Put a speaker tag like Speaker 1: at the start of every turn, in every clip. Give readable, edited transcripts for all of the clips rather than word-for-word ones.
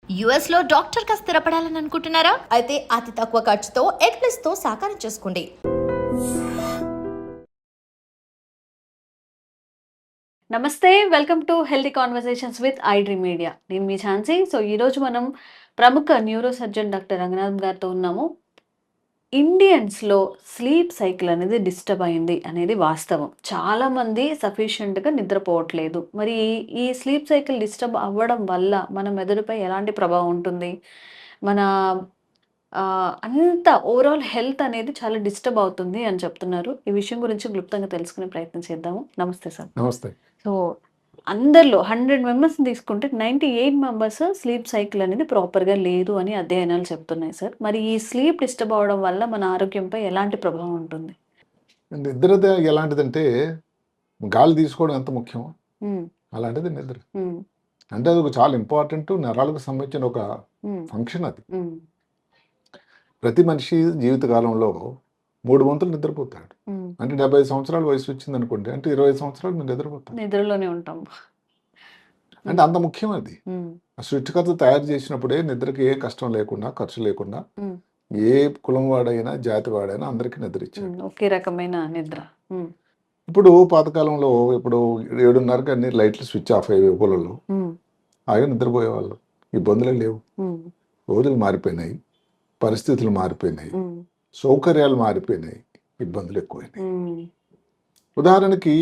Speaker 1: US లో doctor గా స్థిరపడాలని అనుకుంటున్నారా? అయితే అతి తక్కువ ఖర్చుతో ఎగ్ ప్లస్ తో సాకారం చేసుకోండి.
Speaker 2: నమస్తే, welcome to healthy conversations with iDream media. నేను మీ ఝాన్సీ. సో ఈరోజు మనం ప్రముఖ న్యూరో సర్జన్ డాక్టర్ రంగనాథన్ గారితో ఉన్నాము. ఇండియన్స్లో స్లీప్ సైకిల్ అనేది డిస్టర్బ్ అయింది అనేది వాస్తవం. చాలామంది సఫిషియెంట్గా నిద్రపోవట్లేదు. మరి ఈ స్లీప్ సైకిల్ డిస్టర్బ్ అవ్వడం వల్ల మన మెదడుపై ఎలాంటి ప్రభావం ఉంటుంది? మన అంత ఓవరాల్ హెల్త్ అనేది చాలా డిస్టర్బ్ అవుతుంది అని చెప్తున్నారు. ఈ విషయం గురించి క్లుప్తంగా తెలుసుకునే ప్రయత్నం చేద్దాము. నమస్తే సార్.
Speaker 3: నమస్తే.
Speaker 2: సో అందరిలో 100 మెంబర్స్‌ని తీసుకుంటే 98 మెంబర్స్ స్లీప్ సైకిల్ అనేది ప్రాపర్‌గా లేదు అని అధ్యయనాలు చెప్తున్నాయి సార్. మరి ఈ స్లీప్ డిస్టర్బ్ అవ్వడం వల్ల మన ఆరోగ్యంపై ఎలాంటి ప్రభావం ఉంటుంది?
Speaker 3: నిద్రద ఎలాంటిదంటే గాలి తీసుకోవడం ఎంత ముఖ్యమో
Speaker 2: హ్మ్.
Speaker 3: అలాంటిది నిద్ర.
Speaker 2: హ్మ్.
Speaker 3: అంటే అది ఒక చాలా ఇంపార్టెంట్ నరాలకు సంబంధించిన ఒక
Speaker 2: హ్మ్.
Speaker 3: ఫంక్షన్ అది.
Speaker 2: హ్మ్.
Speaker 3: ప్రతి మనిషి జీవితకాలంలో 3 వంతులు నిద్రపోతాడు.
Speaker 2: హ్మ్.
Speaker 3: అంటే 75 సంవత్సరాల వయసు వచ్చిందనుకోండి, అంటే 20 సంవత్సరాలు మీరు నిద్రపోతారు.
Speaker 2: నిద్రలోనే ఉంటాం.
Speaker 3: అంటే అంత ముఖ్యం అది.
Speaker 2: హ్మ్.
Speaker 3: ఆ సృష్టికర్త తయారు చేసినప్పుడే నిద్రకి ఏ కష్టం లేకుండా, ఖర్చు లేకుండా
Speaker 2: హ్మ్.
Speaker 3: ఏ కులం వాడైనా, జాతి వాడైనా అందరికీ నిద్ర ఇచ్చాడు.
Speaker 2: ఒకే రకమైన నిద్ర. హ్మ్.
Speaker 3: ఇప్పుడు పాతకాలంలో ఇప్పుడు 7:30కి అన్ని లైట్లు స్విచ్ ఆఫ్ అయ్యేవి ఊళ్ళలో.
Speaker 2: హ్మ్.
Speaker 3: హాయిగా నిద్రపోయేవాళ్ళు. ఇబ్బందులే లేవు.
Speaker 2: హ్మ్.
Speaker 3: రోజులు మారిపోయినాయి, పరిస్థితులు మారిపోయినాయి,
Speaker 2: హ్మ్.
Speaker 3: సౌకర్యాలు మారిపోయినాయి, ఇబ్బందులు ఎక్కువైనాయి.
Speaker 2: హ్మ్.
Speaker 3: ఉదాహరణకి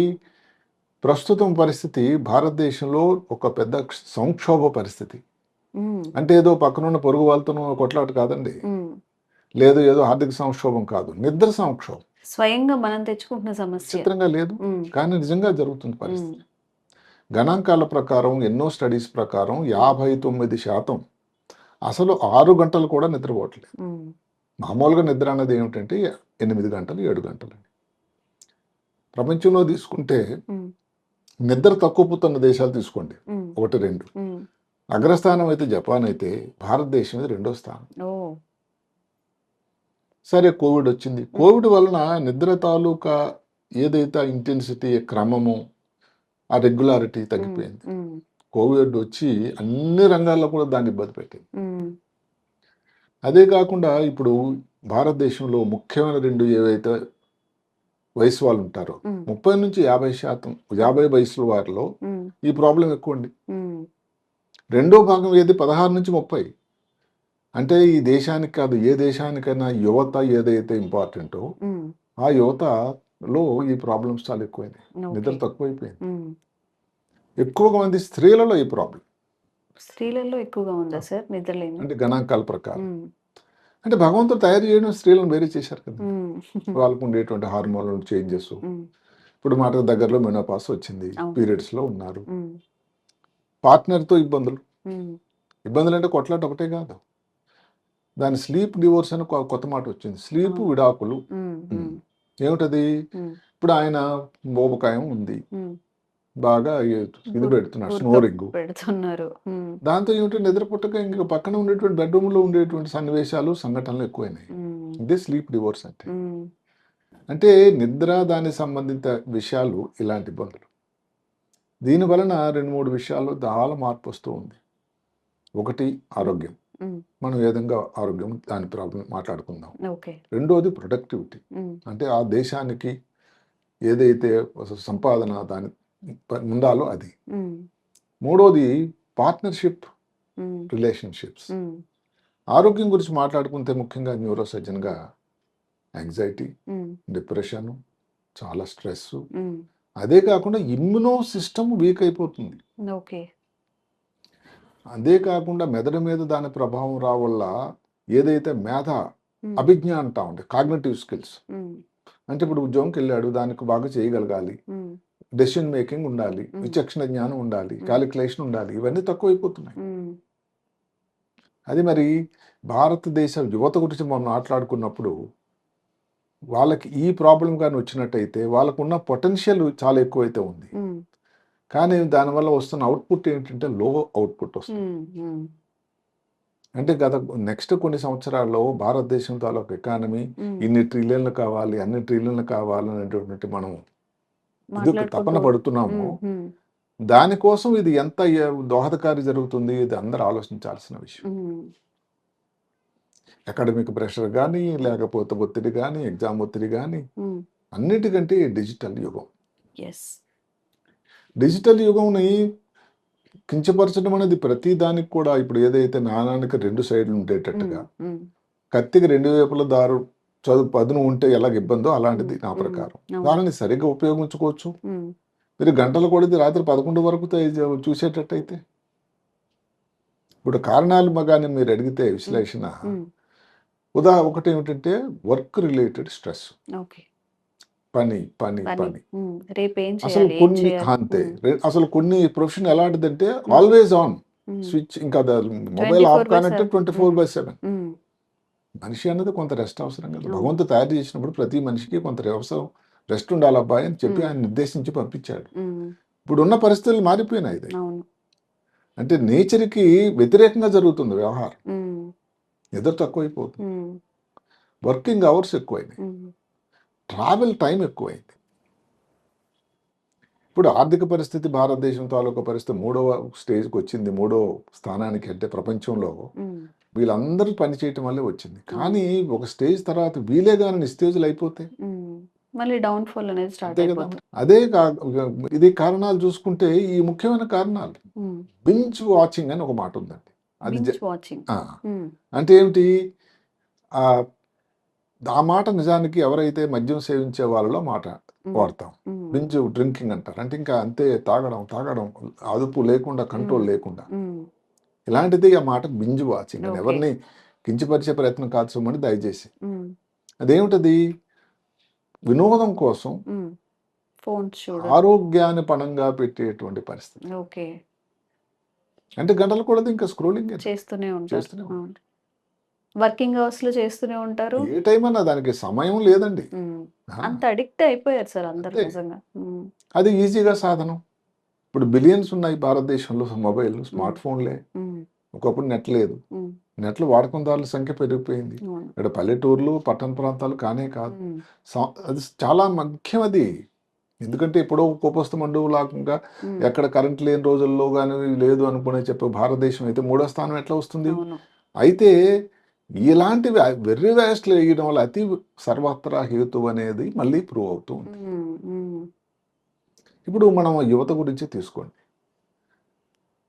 Speaker 3: ప్రస్తుతం పరిస్థితి భారతదేశంలో ఒక పెద్ద సంక్షోభ పరిస్థితి.
Speaker 2: హ్మ్.
Speaker 3: అంటే ఏదో పక్కనున్న పొరుగు వాళ్ళతోనూ కొట్లాట కాదండి.
Speaker 2: హ్మ్.
Speaker 3: లేదు ఏదో ఆర్థిక సంక్షోభం కాదు, నిద్ర సంక్షోభం.
Speaker 2: స్వయంగా మనం తెచ్చుకుంటున్న సమస్య.
Speaker 3: చిత్రంగా లేదు,
Speaker 2: హ్మ్.
Speaker 3: కానీ నిజంగా జరుగుతుంది
Speaker 2: హ్మ్.
Speaker 3: పరిస్థితి. గణాంకాల ప్రకారం, ఎన్నో స్టడీస్ ప్రకారం 59% అసలు 6 గంటలు కూడా నిద్రపోవట్లేదు.
Speaker 2: హ్మ్.
Speaker 3: మామూలుగా నిద్ర అన్నది ఏమిటంటే 8 గంటలు, 7 గంటలు. ప్రపంచంలో తీసుకుంటే
Speaker 2: హ్మ్.
Speaker 3: నిద్ర తక్కువ పోతున్న దేశాలు తీసుకోండి,
Speaker 2: హ్మ్.
Speaker 3: 1, 2.
Speaker 2: హ్మ్.
Speaker 3: అగ్రస్థానం అయితే జపాన్ అయితే, భారతదేశం ఇది 2వ స్థానం.
Speaker 2: ఓహ్!
Speaker 3: సరే కోవిడ్ వచ్చింది. కోవిడ్ వలన నిద్ర తాలూకా ఏదైతే ఇంటెన్సిటీ, క్రమము, ఆ రెగ్యులారిటీ తగ్గిపోయింది.
Speaker 2: హ్మ్.
Speaker 3: కోవిడ్ వచ్చి అన్ని రంగాల్లో కూడా దాన్ని ఇబ్బంది పెట్టింది.
Speaker 2: హ్మ్.
Speaker 3: అదే కాకుండా ఇప్పుడు భారతదేశంలో ముఖ్యమైన 2 ఏవైతే వయసు వాళ్ళు ఉంటారో,
Speaker 2: హ్మ్.
Speaker 3: 30-50%, 50 వయసుల వారిలో
Speaker 2: హ్మ్.
Speaker 3: ఈ ప్రాబ్లం ఎక్కువ అండి.
Speaker 2: హ్మ్.
Speaker 3: రెండో భాగం ఏది 16-30. అంటే ఈ దేశానికి కాదు, ఏ దేశానికైనా యువత ఏదైతే ఇంపార్టెంటో
Speaker 2: హ్మ్.
Speaker 3: ఆ యువతలో ఈ ప్రాబ్లమ్స్ చాలా ఎక్కువైనాయి. నిద్ర
Speaker 2: ఓకే.
Speaker 3: తక్కువైపోయింది.
Speaker 2: హ్మ్.
Speaker 3: ఎక్కువగా మంది స్త్రీలలో ఈ ప్రాబ్లం.
Speaker 2: స్త్రీలలో ఎక్కువగా ఉందా సార్ నిద్రలేమి?
Speaker 3: అంటే గణాంకాల ప్రకారం.
Speaker 2: హ్మ్.
Speaker 3: అంటే భగవంతుడు తయారు చేయడం స్త్రీలను వేరే చేశారు కదా.
Speaker 2: హ్మ్.
Speaker 3: వాళ్ళకు ఉండేటువంటి హార్మోనల్ చేంజెస్.
Speaker 2: హ్మ్.
Speaker 3: ఇప్పుడు మాట దగ్గరలో మెనోపాస్ వచ్చింది,
Speaker 2: అవును.
Speaker 3: పీరియడ్స్లో ఉన్నారు,
Speaker 2: హ్మ్.
Speaker 3: పార్ట్నర్తో ఇబ్బందులు.
Speaker 2: హ్మ్.
Speaker 3: ఇబ్బందులు అంటే కొట్లాట ఒకటే కాదు, దాని స్లీప్ డివోర్స్ అని కొత్త మాట వచ్చింది. స్లీప్
Speaker 2: అవును.
Speaker 3: విడాకులు.
Speaker 2: హ్మ్. హ్మ్.
Speaker 3: ఏమిటది?
Speaker 2: హ్మ్.
Speaker 3: ఇప్పుడు ఆయన మోపకాయం ఉంది,
Speaker 2: హ్మ్.
Speaker 3: బాగా ఇది పెడుతున్నాడు,
Speaker 2: గురక
Speaker 3: స్నోరింగ్.
Speaker 2: పెడుతున్నారు. హ్మ్.
Speaker 3: దాంతో ఏమిటి, నిద్ర పుట్టక ఇంక పక్కన ఉండేటువంటి బెడ్రూమ్లో ఉండేటువంటి సన్నివేశాలు, సంఘటనలు ఎక్కువైనాయి.
Speaker 2: హ్మ్.
Speaker 3: ఇదే స్లీప్ డివోర్స్ అంటే.
Speaker 2: హ్మ్.
Speaker 3: అంటే నిద్ర దాని సంబంధిత విషయాలు ఇలాంటి ఇబ్బందులు. దీని వలన 2-3 విషయాల్లో చాలా మార్పు వస్తూ ఉంది. ఒకటి ఆరోగ్యం.
Speaker 2: హ్మ్.
Speaker 3: మనం ఏ విధంగా ఆరోగ్యం దాని ప్రాబ్లం మాట్లాడుకుందాం.
Speaker 2: ఓకే.
Speaker 3: రెండోది ప్రొడక్టివిటీ.
Speaker 2: హ్మ్.
Speaker 3: అంటే ఆ దేశానికి ఏదైతే సంపాదన దాని ఉండాలో అది.
Speaker 2: హ్మ్.
Speaker 3: మూడోది పార్ట్నర్షిప్
Speaker 2: హ్మ్.
Speaker 3: రిలేషన్షిప్స్.
Speaker 2: హ్మ్.
Speaker 3: ఆరోగ్యం గురించి మాట్లాడుకుంటే ముఖ్యంగా న్యూరో సర్జన్గా యాంగ్జైటీ,
Speaker 2: హ్మ్.
Speaker 3: డిప్రెషను, చాలా స్ట్రెస్సు.
Speaker 2: హ్మ్.
Speaker 3: అదే కాకుండా ఇమ్యూనో సిస్టమ్ వీక్ అయిపోతుంది.
Speaker 2: ఓకే.
Speaker 3: అదే కాకుండా మెదడు మీద దాని ప్రభావం రావల్ల ఏదైతే
Speaker 2: హ్మ్.
Speaker 3: అభిజ్ఞ అంటా ఉంది, కాగ్నిటివ్ స్కిల్స్.
Speaker 2: హ్మ్.
Speaker 3: అంటే ఇప్పుడు ఉద్యోగంకి వెళ్ళాడు, దానికి బాగా చేయగలగాలి,
Speaker 2: హ్మ్.
Speaker 3: డెసిషన్ మేకింగ్ ఉండాలి,
Speaker 2: హ్మ్.
Speaker 3: విచక్షణ జ్ఞానం ఉండాలి, క్యాలిక్యులేషన్ ఉండాలి, ఇవన్నీ తక్కువైపోతున్నాయి.
Speaker 2: హ్మ్.
Speaker 3: అది మరి భారతదేశ యువత గురించి మనం మాట్లాడుకున్నప్పుడు వాళ్ళకి ఈ ప్రాబ్లం కానీ వచ్చినట్టయితే వాళ్ళకున్న పొటెన్షియల్ చాలా ఎక్కువైతే ఉంది.
Speaker 2: హ్మ్.
Speaker 3: కానీ దానివల్ల వస్తున్న అవుట్పుట్ ఏంటంటే లో అవుట్పుట్ వస్తుంది.
Speaker 2: హ్మ్. హ్మ్.
Speaker 3: అంటే నెక్స్ట్ కొన్ని సంవత్సరాల్లో భారతదేశం తాలూకు ఎకానమీ
Speaker 2: హ్మ్.
Speaker 3: ఇన్ని ట్రిలియన్లు కావాలి, అన్ని ట్రిలియన్లు కావాలనేటువంటి మనం ఎందుకు తపన
Speaker 2: మాట్లాడుకుంటూ
Speaker 3: పడుతున్నామో
Speaker 2: హ్మ్. హ్మ్.
Speaker 3: దానికోసం ఇది ఎంత దోహదకారి జరుగుతుంది, ఇది అందరూ ఆలోచించాల్సిన విషయం. అకాడమిక్ ప్రెషర్ కానీ, లేకపోతే ఒత్తిడి కానీ, ఎగ్జామ్ ఒత్తిడి కానీ, అన్నిటికంటే డిజిటల్ యుగం. డిజిటల్ యుగంని కించపరచడం అనేది ప్రతి దానికి కూడా ఇప్పుడు ఏదైతే నాణానికి 2 సైడ్లు ఉండేటట్టుగా కత్తికి 2 వైపుల దారు పదును ఉంటే ఎలాగ ఇబ్బందో అలాంటిది నా ప్రకారం. దానిని సరిగ్గా ఉపయోగించుకోవచ్చు. మీరు గంటలు కొడితే రాత్రి 11 వరకు చూసేటట్టయితే ఇప్పుడు కారణాలు కానీ మీరు అడిగితే విశ్లేషణ ఒకటి ఏమిటంటే వర్క్ రిలేటెడ్ స్ట్రెస్, పని పని పని అసలు కొన్ని అంతే. అసలు కొన్ని ప్రొఫెషన్ ఎలాంటిదంటే ఆల్వేస్ ఆన్ స్విచ్, ఇంకా మొబైల్ ఆఫ్ కానంటే 24/7. మనిషి అన్నది కొంత రెస్ట్ అవసరం కదా. భగవంతుడు తయారు చేసినప్పుడు ప్రతి మనిషికి కొంత అవసరం, రెస్ట్ ఉండాలి అబ్బాయి అని చెప్పి ఆయన నిర్దేశించి పంపించాడు. ఇప్పుడు ఉన్న పరిస్థితులు మారిపోయినాయి. అంటే నేచర్కి వ్యతిరేకంగా జరుగుతుంది వ్యవహారం. నిద్ర తక్కువైపోతుంది, వర్కింగ్ అవర్స్ ఎక్కువైనాయి, ట్రావెల్ టైం ఎక్కువైంది. ఇప్పుడు ఆర్థిక పరిస్థితి భారతదేశం తాలూకా పరిస్థితి 3వ స్టేజ్కి వచ్చింది. 3వ స్థానానికి అంటే ప్రపంచంలో వీళ్ళందరూ పనిచేయటం వల్లే వచ్చింది. కానీ ఒక స్టేజ్ తర్వాత వీలే కానీ నిస్తేజులు అయిపోతే
Speaker 2: మళ్ళీ డౌన్ఫాల్ అనేది స్టార్ట్ అయిపోతుంది.
Speaker 3: అదే ఇది కారణాలు చూసుకుంటే ఈ ముఖ్యమైన కారణాలు బింజ్ వాచింగ్ అని ఒక మాట ఉందండి. అది అంటే ఏమిటి? ఆ మాట నిజానికి ఎవరైతే మద్యం సేవించే వాళ్ళలో మాట వాడతాం. బింజ్ డ్రింకింగ్ అంటారు. అంటే ఇంకా అంతే తాగడం అదుపు లేకుండా, కంట్రోల్ లేకుండా. ఇలాంటిది ఆ మాట బింజ్ వాచింగ్ అని. ఎవరిని కించపరిచే ప్రయత్నం కాదు సుమని దయచేసి. అదేమిటది? వినోదం కోసం ఆరోగ్యాన్ని పణంగా పెట్టేటువంటి పరిస్థితి. అంటే గంటలు కూడా ఇంకా స్క్రోలింగ్
Speaker 2: చేస్తూనే ఉంటారు. వర్కింగ్ అవర్స్ లో చేస్తూనే ఉంటారు.
Speaker 3: ఏ టైం అన్నా దానికి సమయం లేదండి.
Speaker 2: అంత అడిక్ట్ అయిపోయారు సార్ అందరు నిజంగా.
Speaker 3: అది ఈజీగా సాధనం. ఇప్పుడు బిలియన్స్ ఉన్నాయి భారతదేశంలో మొబైల్, స్మార్ట్ ఫోన్లే. ఒకప్పుడు నెట్ లేదు. నెట్లు వాడకందారుల సంఖ్య పెరిగిపోయింది. ఇక్కడ పల్లెటూర్లు, పట్టణ ప్రాంతాలు కానే కాదు. అది చాలా ముఖ్యం అది. ఎందుకంటే ఇప్పుడు కోపస్తు మండువు లాగా ఎక్కడ కరెంట్ లేని రోజుల్లో కానీ లేదు అనుకునే చెప్పే భారతదేశం అయితే 3వ స్థానం ఎట్లా వస్తుంది? అయితే ఇలాంటివి వెర్రి వేస్ట్లు వేయడం వల్ల అతి సర్వత్రా హేతు అనేది మళ్ళీ ప్రూవ్ అవుతూ ఉంది. ఇప్పుడు మనం యువత గురించి తీసుకోండి.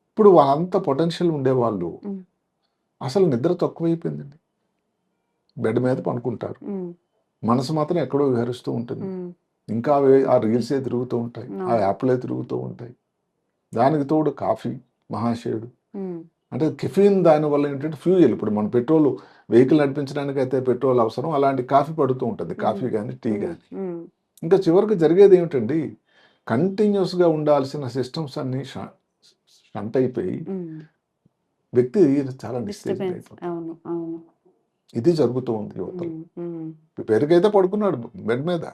Speaker 3: ఇప్పుడు వాళ్ళంత పొటెన్షియల్ ఉండేవాళ్ళు అసలు నిద్ర తక్కువైపోయిందండి. బెడ్ మీద పనుకుంటారు, మనసు మాత్రం ఎక్కడో విహరిస్తూ ఉంటుంది. ఇంకా ఆ రీల్సే తిరుగుతూ ఉంటాయి, ఆ యాప్లే తిరుగుతూ ఉంటాయి. దానికి తోడు కాఫీ మహాశయుడు. అంటే కెఫీన్ దానివల్ల ఏంటంటే ఫ్యూయల్. ఇప్పుడు మన పెట్రోల్ వెహికల్ నడిపించడానికి అయితే పెట్రోల్ అవసరం, అలాంటి కాఫీ పడుతూ ఉంటుంది, కాఫీ కానీ టీ కానీ. ఇంకా చివరికి జరిగేది ఏమిటండి? కంటిన్యూస్గా ఉండాల్సిన సిస్టమ్స్ అన్ని షంట్ అయిపోయి వ్యక్తి చాలా డిస్టర్బ్ అయిపోతుంది. ఇది జరుగుతూ ఉంది యువతలో. పేరుకైతే పడుకున్నాడు బెడ్ మీద,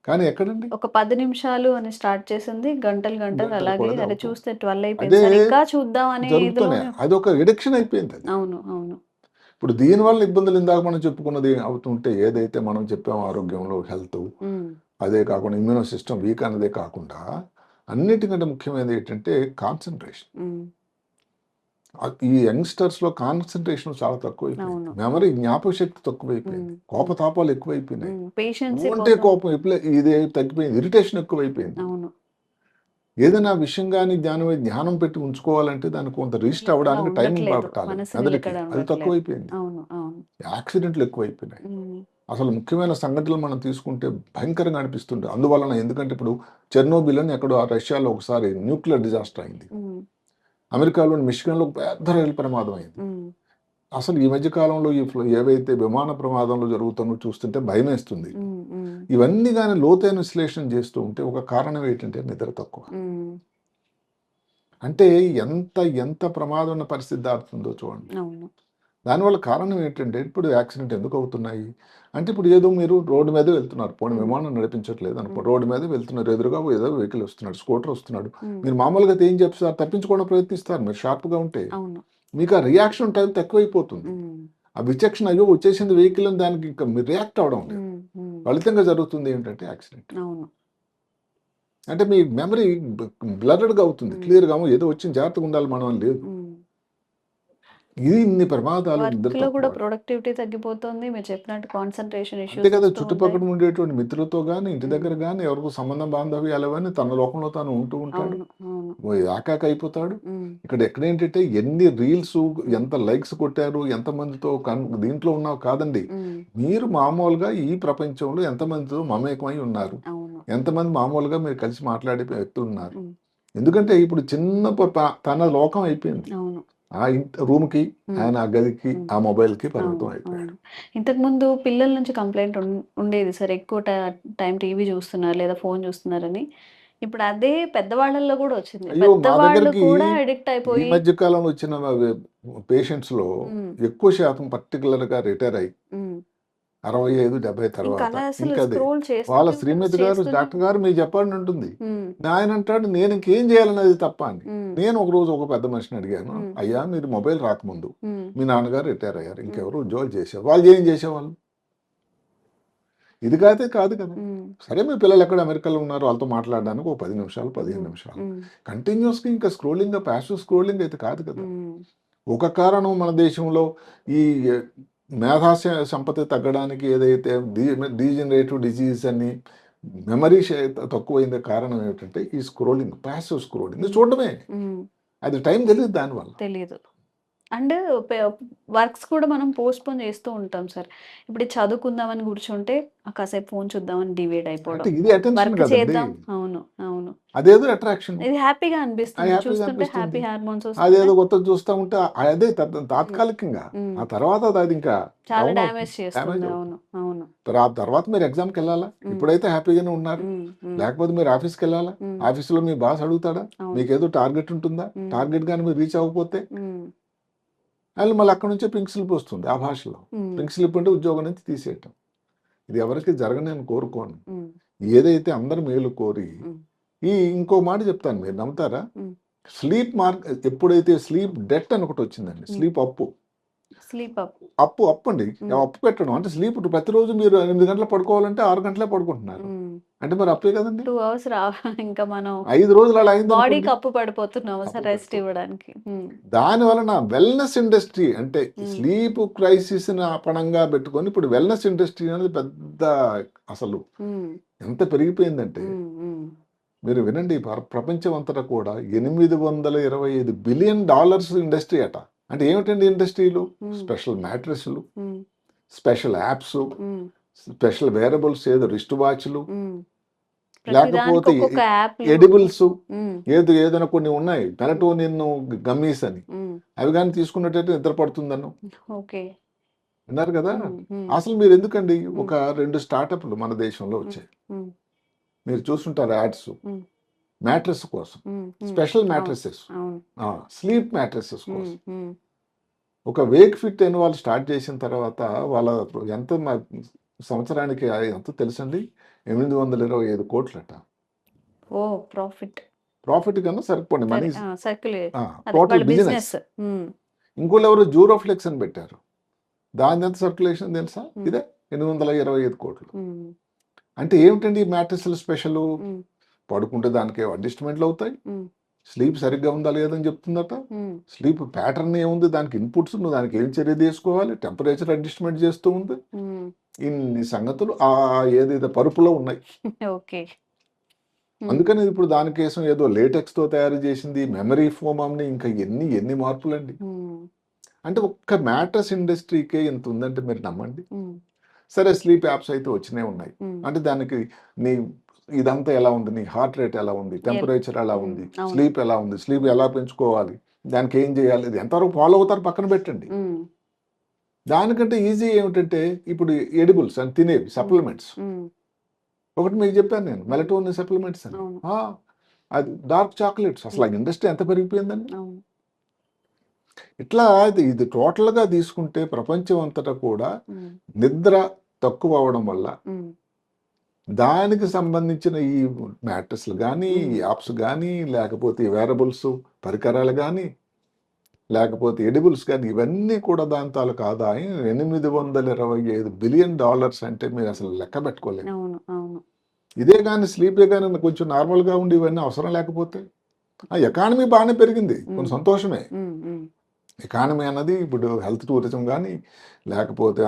Speaker 3: కానీ ఎక్కడండి?
Speaker 2: ఒక 10 నిమిషాలు అని స్టార్ట్ చేసింది గంటలు అలాగే చూస్తే 12 అయిపోయింది, ఇంకా చూద్దాం అనే
Speaker 3: అది ఒక ఎడిక్షన్ అయిపోయింది.
Speaker 2: అవును.
Speaker 3: ఇప్పుడు దీనివల్ల ఇబ్బందులు ఇందాక మనం చెప్పుకున్నది అవుతుంటే, ఏదైతే మనం చెప్పామో ఆరోగ్యంలో హెల్త్, అదే కాకుండా ఇమ్యూనో సిస్టమ్ వీక్ అన్నదే కాకుండా అన్నిటికంటే ముఖ్యమైనది ఏంటంటే కాన్సన్ట్రేషన్. ఈ యంగ్స్టర్స్ లో కాన్సన్ట్రేషన్ చాలా తక్కువైపోయింది. మెమరీ, జ్ఞాపక శక్తి తక్కువైపోయింది, కోపతాపాలు ఎక్కువైపోయినాయి, అంటే కోపం ఇదే తగ్గిపోయింది, ఇరిటేషన్ ఎక్కువైపోయింది. ఏదైనా విషయం కానీ ధ్యానం పెట్టి ఉంచుకోవాలంటే దానికి కొంత రిజిస్టర్ అవ్వడానికి టైం పట్టాలి. అది తక్కువైపోయింది. యాక్సిడెంట్లు ఎక్కువైపోయినాయి. అసలు ముఖ్యమైన సంఘటనలు మనం తీసుకుంటే భయంకరంగా అనిపిస్తుంది. అందువలన ఎందుకంటే ఇప్పుడు చెర్నోబిల్ అని ఎక్కడో రష్యాలో ఒకసారి న్యూక్లియర్ డిజాస్టర్ అయింది. అమెరికాలోని మిషిగన్లో పెద్ద రైలు ప్రమాదం అయింది. అసలు ఈ మధ్య కాలంలో ఏవైతే విమాన ప్రమాదంలో జరుగుతుందో చూస్తుంటే భయం వేస్తుంది. ఇవన్నీ కానీ లోతైన విశ్లేషణ చేస్తూ ఉంటే ఒక కారణం ఏంటంటే నిద్ర తక్కువ. అంటే ఎంత ప్రమాదం ఉన్న పరిస్థితి దాటుతుందో చూడండి. దానివల్ల కారణం ఏంటంటే ఇప్పుడు యాక్సిడెంట్ ఎందుకు అవుతున్నాయి అంటే, ఇప్పుడు ఏదో మీరు రోడ్డు మీద వెళ్తున్నారు, పోనీ విమానం నడిపించట్లేదు అనుకో, రోడ్డు మీద వెళ్తున్నారు, ఎదురుగా ఏదో వెహికల్ వస్తున్నాడు, స్కూటర్ వస్తున్నాడు, మీరు మామూలుగా ఏం చెప్తారు? తప్పించుకోవడం ప్రయత్నిస్తారు. మీరు షార్ప్గా ఉంటే మీకు ఆ రియాక్షన్ టైం తక్కువైపోతుంది. ఆ విచక్షణ, అయ్యో వచ్చేసింది వెహికల్ అని దానికి ఇంకా మీరు రియాక్ట్ అవ్వడం లేదు. ఫలితంగా జరుగుతుంది ఏంటంటే యాక్సిడెంట్. అంటే మీ మెమరీ బ్లర్డ్గా అవుతుంది, క్లియర్గా ఏదో వచ్చింది జాగ్రత్తగా ఉండాలి మనం అని లేదు. ఇది ఇన్ని ప్రమాదాలు
Speaker 2: వర్క్
Speaker 3: నిద్ర
Speaker 2: లో కూడా
Speaker 3: తక్కువ.
Speaker 2: ప్రొడక్టివిటీ తగ్గిపోతుంది. మీరు చెప్పినట్టు కాన్సన్ట్రేషన్
Speaker 3: అంతే
Speaker 2: ఇష్యూస్
Speaker 3: కదా,
Speaker 2: వస్తూ ఉంటాయి.
Speaker 3: చుట్టుపక్కల ఉండేటువంటి మిత్రులతో కానీ ఇంటి దగ్గర కానీ ఎవరికో సంబంధం బాంధవ్యాలు కానీ తన లోకంలో తాను ఉంటూ ఉంటాడు,
Speaker 2: అవును, అవును.
Speaker 3: ఏకాక అయిపోతాడు.
Speaker 2: ఉమ్,
Speaker 3: ఇక్కడ ఎక్కడేంటంటే ఎన్ని రీల్స్ ఎంత లైక్స్ కొట్టారు, ఎంతమందితో దీంట్లో ఉన్నావు కాదండి.
Speaker 2: ఉమ్,
Speaker 3: మీరు మామూలుగా ఈ ప్రపంచంలో ఎంతమందితో మమేకమై ఉన్నారు,
Speaker 2: అవును.
Speaker 3: ఎంతమంది మామూలుగా మీరు కలిసి మాట్లాడే వ్యక్తులు ఉన్నారు.
Speaker 2: ఉమ్,
Speaker 3: ఎందుకంటే ఇప్పుడు చిన్న తన లోకం అయిపోయింది.
Speaker 2: అవును.
Speaker 3: ఆ రూమ్కి,
Speaker 2: ఉమ్,
Speaker 3: ఆయన ఆ గదికి,
Speaker 2: ఉమ్.
Speaker 3: ఆ మొబైల్కి పరిమితం
Speaker 2: అవును,
Speaker 3: అయిపోయాడు.
Speaker 2: అవును. ఇంతకుముందు పిల్లల నుంచి కంప్లైంట్ ఉండేది సార్, ఎక్కువ టైం టీవీ చూస్తున్నారు లేదా ఫోన్ చూస్తున్నారని. ఇప్పుడు అదే పెద్దవాళ్ళల్లో కూడా వచ్చింది.
Speaker 3: అయ్యో, మా
Speaker 2: పెద్దవాళ్ళు
Speaker 3: దగ్గరికి
Speaker 2: కూడా అడిక్ట్
Speaker 3: ఈ
Speaker 2: అయిపోయి
Speaker 3: మధ్య కాలంలో వచ్చిన పేషెంట్స్లో
Speaker 2: ఉమ్,
Speaker 3: ఎక్కువ శాతం పర్టికులర్గా రిటైర్ అయ్యి
Speaker 2: ఉమ్,
Speaker 3: 65, 70
Speaker 2: ఇంకా
Speaker 3: తర్వాత
Speaker 2: అలా అసలు
Speaker 3: ఇంకా అదే
Speaker 2: స్క్రోల్
Speaker 3: వాళ్ళ
Speaker 2: చేస్తూనే
Speaker 3: శ్రీమతి గారు,
Speaker 2: చేస్తూనే
Speaker 3: డాక్టర్ గారు మీరు చెప్పండి ఉంటుంది.
Speaker 2: ఉమ్,
Speaker 3: ఆయన అంటాడు నేను ఇంకేం చేయాలనేది తప్ప అని.
Speaker 2: ఉమ్,
Speaker 3: నేను ఒక రోజు ఒక పెద్ద మనిషిని అడిగాను,
Speaker 2: ఉమ్,
Speaker 3: అయ్యా మీరు మొబైల్ రాకముందు
Speaker 2: ఉమ్,
Speaker 3: మీ నాన్నగారు రిటైర్ అయ్యారు,
Speaker 2: ఉమ్,
Speaker 3: ఇంకెవరు ఉద్యోగాలు చేసేవారు, వాళ్ళు ఏం చేసేవాళ్ళు? ఇది కాదే కాదు కదా.
Speaker 2: ఉమ్,
Speaker 3: సరే మీ పిల్లలు ఎక్కడ అమెరికాలో ఉన్నారు, వాళ్ళతో మాట్లాడడానికి ఒక 10 నిమిషాలు 15 నిమిషాలు
Speaker 2: ఉమ్,
Speaker 3: కంటిన్యూస్గా ఇంకా స్క్రోలింగ్, ప్యాసివ్ స్క్రోలింగ్ అయితే కాదు కదా.
Speaker 2: ఉమ్,
Speaker 3: ఒక కారణం మన దేశంలో ఈ మేధా సంపత్తి తగ్గడానికి ఏదైతే డీజనరేటివ్ డిజీజ్ అని మెమరీ తక్కువైంది కారణం ఏమిటంటే ఈ స్క్రోలింగ్, ప్యాసివ్ స్క్రోలింగ్ చూడడమే.
Speaker 2: ఉమ్.
Speaker 3: అది టైం తెలియదు దానివల్ల.
Speaker 2: తెలీదు. అండ్ వర్క్స్ కూడా మనం పోస్ట్‌పోన్ చేస్తూ ఉంటాం సార్. ఇప్పుడు ఇది చదువుకుందామని కూర్చుంటే కాసేపు ఫోన్ చూద్దామని డివైడ్
Speaker 3: అంటే
Speaker 2: అయిపోవడం.
Speaker 3: ఇది అటెన్షన్
Speaker 2: వర్క్
Speaker 3: కదండి,
Speaker 2: చేద్దాం. అవును, అవును.
Speaker 3: అదేదో అట్రాక్షన్,
Speaker 2: ఇది హ్యాపీగా
Speaker 3: అది
Speaker 2: అనిపిస్తుంది.
Speaker 3: హ్యాపీగా
Speaker 2: చూస్తుంటే హ్యాపీ
Speaker 3: అనిపిస్తుంది.
Speaker 2: హార్మోన్స్
Speaker 3: అదేదో
Speaker 2: వస్తున్నాయి.
Speaker 3: కొత్తది చూస్తూ ఉంటే అదే
Speaker 2: హ్మ్.
Speaker 3: తాత్కాలికంగా,
Speaker 2: హ్మ్.
Speaker 3: ఆ తర్వాత అది ఇంకా
Speaker 2: చాలా
Speaker 3: డౌన్
Speaker 2: డ్యామేజ్
Speaker 3: అవుతుంది,
Speaker 2: చేస్తుంది.
Speaker 3: డ్యామేజ్
Speaker 2: అవును,
Speaker 3: అవుతుంది.
Speaker 2: అవును.
Speaker 3: తర్వాత మీరు ఎగ్జామ్కి వెళ్ళాలా,
Speaker 2: హ్మ్.
Speaker 3: ఇప్పుడైతే హ్యాపీగానే ఉన్నారు,
Speaker 2: హ్మ్. హ్మ్.
Speaker 3: లేకపోతే మీరు ఆఫీస్కి వెళ్ళాలా,
Speaker 2: హ్మ్.
Speaker 3: ఆఫీస్లో మీ బాస్ అడుగుతాడా,
Speaker 2: అవును.
Speaker 3: మీకేదో టార్గెట్ ఉంటుందా,
Speaker 2: హ్మ్.
Speaker 3: టార్గెట్ కానీ మీరు రీచ్ అవ్వకపోతే
Speaker 2: హ్మ్.
Speaker 3: వాళ్ళు మళ్ళీ అక్కడ నుంచే పింక్ స్లిప్ వస్తుంది ఆ భాషలో.
Speaker 2: హ్మ్.
Speaker 3: పింక్ స్లిప్ అంటే ఉద్యోగం నుంచి తీసేయటం. ఇది ఎవరికి జరగని కోరుకోను.
Speaker 2: హ్మ్.
Speaker 3: ఏదైతే అందరు మేలు కోరి
Speaker 2: హ్మ్.
Speaker 3: ఇంకో మాట చెప్తాను, మీరు నమ్ముతారా?
Speaker 2: హ్మ్.
Speaker 3: స్లీప్ మార్క్, ఎప్పుడైతే స్లీప్ డెట్ అని ఒకటి వచ్చిందండి,
Speaker 2: హ్మ్.
Speaker 3: స్లీప్ అప్పు.
Speaker 2: Sleep up.
Speaker 3: అప్పు అండి,
Speaker 2: హ్మ్.
Speaker 3: అప్పు పెట్టడం అంటే స్లీప్ ప్రతిరోజు మీరు 8 గంటలు పడుకోవాలంటే 6 గంటలే పడుకుంటున్నారు,
Speaker 2: హ్మ్.
Speaker 3: అంటే మరి అప్పే కదండి.
Speaker 2: 2 అవర్స్ ఇంకా మనం
Speaker 3: 5 రోజులు అలా అయింది
Speaker 2: బాడీకి
Speaker 3: అనుకోండి,
Speaker 2: అప్పు పడిపోతున్నాము
Speaker 3: అప్పు
Speaker 2: సార్ రెస్ట్
Speaker 3: పడిపోతుంది.
Speaker 2: ఇవ్వడానికి. హ్మ్.
Speaker 3: దాని వలన వెల్నెస్ ఇండస్ట్రీ అంటే
Speaker 2: హ్మ్.
Speaker 3: స్లీప్ క్రైసిస్ పణంగా పెట్టుకొని ఇప్పుడు వెల్నెస్ ఇండస్ట్రీ అనేది పెద్ద అసలు
Speaker 2: హ్మ్.
Speaker 3: ఎంత పెరిగిపోయిందంటే,
Speaker 2: హ్మ్. హ్మ్.
Speaker 3: మీరు వినండి, ప్రపంచం అంతటా కూడా $825 బిలియన్ ఇండస్ట్రీ అట. అంటే ఏమిటండి ఇండస్ట్రీలు?
Speaker 2: హ్మ్.
Speaker 3: స్పెషల్ మ్యాట్రెస్లు,
Speaker 2: హ్మ్.
Speaker 3: స్పెషల్ యాప్స్,
Speaker 2: హ్మ్.
Speaker 3: స్పెషల్ వేరబుల్స్, ఏదో రిస్ట్ వాచ్లు,
Speaker 2: హ్మ్. ప్రతిదానికి
Speaker 3: లేకపోతే
Speaker 2: ఒక్కొక్క యాప్‌లు.
Speaker 3: ఎడిబుల్స్,
Speaker 2: హ్మ్.
Speaker 3: ఏదైనా కొన్ని ఉన్నాయి మెలటోనిన్ గమ్మీస్ అని,
Speaker 2: హ్మ్.
Speaker 3: అవి కానీ తీసుకున్నట్టయితే నిద్ర పడుతుందను
Speaker 2: ఓకే.
Speaker 3: విన్నారు కదా.
Speaker 2: హ్మ్. హ్మ్.
Speaker 3: అసలు మీరు ఎందుకండి,
Speaker 2: హ్మ్.
Speaker 3: ఒక 2 స్టార్టప్లు మన దేశంలో
Speaker 2: హ్మ్.
Speaker 3: వచ్చాయి,
Speaker 2: హ్మ్.
Speaker 3: మీరు చూస్తుంటారు యాడ్స్,
Speaker 2: హ్మ్.
Speaker 3: మ్యాట్రెస్ కోసం,
Speaker 2: హ్మ్. హ్మ్.
Speaker 3: స్పెషల్
Speaker 2: అవును,
Speaker 3: మ్యాట్రెసెస్,
Speaker 2: అవును.
Speaker 3: స్లీప్ మ్యాట్రెసెస్
Speaker 2: హ్మ్.
Speaker 3: కోసం.
Speaker 2: హ్మ్.
Speaker 3: ఒక వేక్ ఫిట్ అని వాళ్ళు స్టార్ట్ చేసిన తర్వాత వాళ్ళ ఎంత సంవత్సరానికి ఎంత తెలుసండి, 825 కోట్లట.
Speaker 2: ఓహ్! ప్రాఫిట్.
Speaker 3: ప్రాఫిట్ కన్నా సరిపోండి మనీ,
Speaker 2: సర్క్యులేట్. అదే
Speaker 3: టోటల్
Speaker 2: వాళ్ళ
Speaker 3: బిజినెస్.
Speaker 2: బిజినెస్. హ్మ్.
Speaker 3: ఇంకోళ్ళు ఎవరు జూరోఫ్లెక్స్ అని పెట్టారు, దాని ఎంత సర్క్యులేషన్ తెలుసా,
Speaker 2: హ్మ్.
Speaker 3: ఇదే 825 కోట్లు.
Speaker 2: హ్మ్.
Speaker 3: అంటే ఏమిటండి ఈ మ్యాట్రెస్లు స్పెషల్?
Speaker 2: హ్మ్.
Speaker 3: పడుకుంటే దానికి అడ్జస్ట్మెంట్లు అవుతాయి,
Speaker 2: హ్మ్.
Speaker 3: స్లీప్ సరిగ్గా ఉందా లేదని చెప్తుందట,
Speaker 2: హ్మ్.
Speaker 3: స్లీప్ ప్యాటర్న్ ఏముంది, దానికి ఇన్పుట్స్, నువ్వు దానికి ఏం చర్య తీసుకోవాలి, టెంపరేచర్ అడ్జస్ట్మెంట్ చేస్తూ ఉంది,
Speaker 2: హ్మ్.
Speaker 3: ఇన్ని సంగతులు ఏదైతే పరుపులో ఉన్నాయి.
Speaker 2: ఓకే. హ్మ్.
Speaker 3: అందుకని ఇప్పుడు దానికోసం ఏదో లేటెక్స్తో తయారు చేసింది, మెమరీ ఫోమ్ అని, ఇంకా ఎన్ని మార్పులండి.
Speaker 2: హ్మ్.
Speaker 3: అంటే ఒక్క మ్యాట్రస్ ఇండస్ట్రీకే ఇంత ఉందంటే మీరు నమ్మండి.
Speaker 2: హ్మ్.
Speaker 3: సరే స్లీప్ యాప్స్ అయితే వచ్చినే ఉన్నాయి,
Speaker 2: హ్మ్.
Speaker 3: అంటే దానికి నీ ఇదంతా ఎలా ఉంది, నీ హార్ట్ రేట్ ఎలా ఉంది, టెంపరేచర్ ఎలా
Speaker 2: హ్మ్.
Speaker 3: ఉంది,
Speaker 2: అవును.
Speaker 3: స్లీప్ ఎలా ఉంది, స్లీప్ ఎలా పెంచుకోవాలి, దానికి ఏం చేయాలి, ఇది ఎంతవరకు ఫాలో అవుతారు పక్కన పెట్టండి.
Speaker 2: హ్మ్.
Speaker 3: దానికంటే ఈజీ ఏమిటంటే ఇప్పుడు ఎడిబుల్స్ అని తినేవి
Speaker 2: హ్మ్.
Speaker 3: సప్లిమెంట్స్.
Speaker 2: హ్మ్.
Speaker 3: ఒకటి మీకు చెప్పాను నేను,
Speaker 2: హ్మ్.
Speaker 3: మెలటోనిన్ సప్లిమెంట్స్ అని.
Speaker 2: అవును,
Speaker 3: అది డార్క్ చాక్లెట్స్, అసలు ఆ
Speaker 2: హ్మ్.
Speaker 3: ఇండస్ట్రీ ఎంత పెరిగిపోయిందండి.
Speaker 2: అవును.
Speaker 3: ఇట్లా ఇది టోటల్గా తీసుకుంటే ప్రపంచం అంతటా కూడా
Speaker 2: హ్మ్.
Speaker 3: నిద్ర తక్కువ అవడం వల్ల
Speaker 2: హ్మ్.
Speaker 3: దానికి సంబంధించిన ఈ మ్యాట్రెస్లు కానీ, ఈ
Speaker 2: హ్మ్.
Speaker 3: యాప్స్ కానీ, లేకపోతే వేరబుల్స్ పరికరాలు కానీ, లేకపోతే ఎడిబుల్స్ కానీ, ఇవన్నీ కూడా దాని తాలూకు ఆదాయం $825 బిలియన్ అంటే మీరు అసలు లెక్క పెట్టుకోలేము.
Speaker 2: అవును, అవును.
Speaker 3: ఇదే కానీ స్లీపే కానీ కొంచెం నార్మల్గా ఉండి ఇవన్నీ అవసరం లేకపోతే ఆ ఎకానమీ బాగానే పెరిగింది, కొంచెం సంతోషమే. ఎకానమీ అన్నది ఇప్పుడు హెల్త్ టూరిజం కానీ లేకపోతే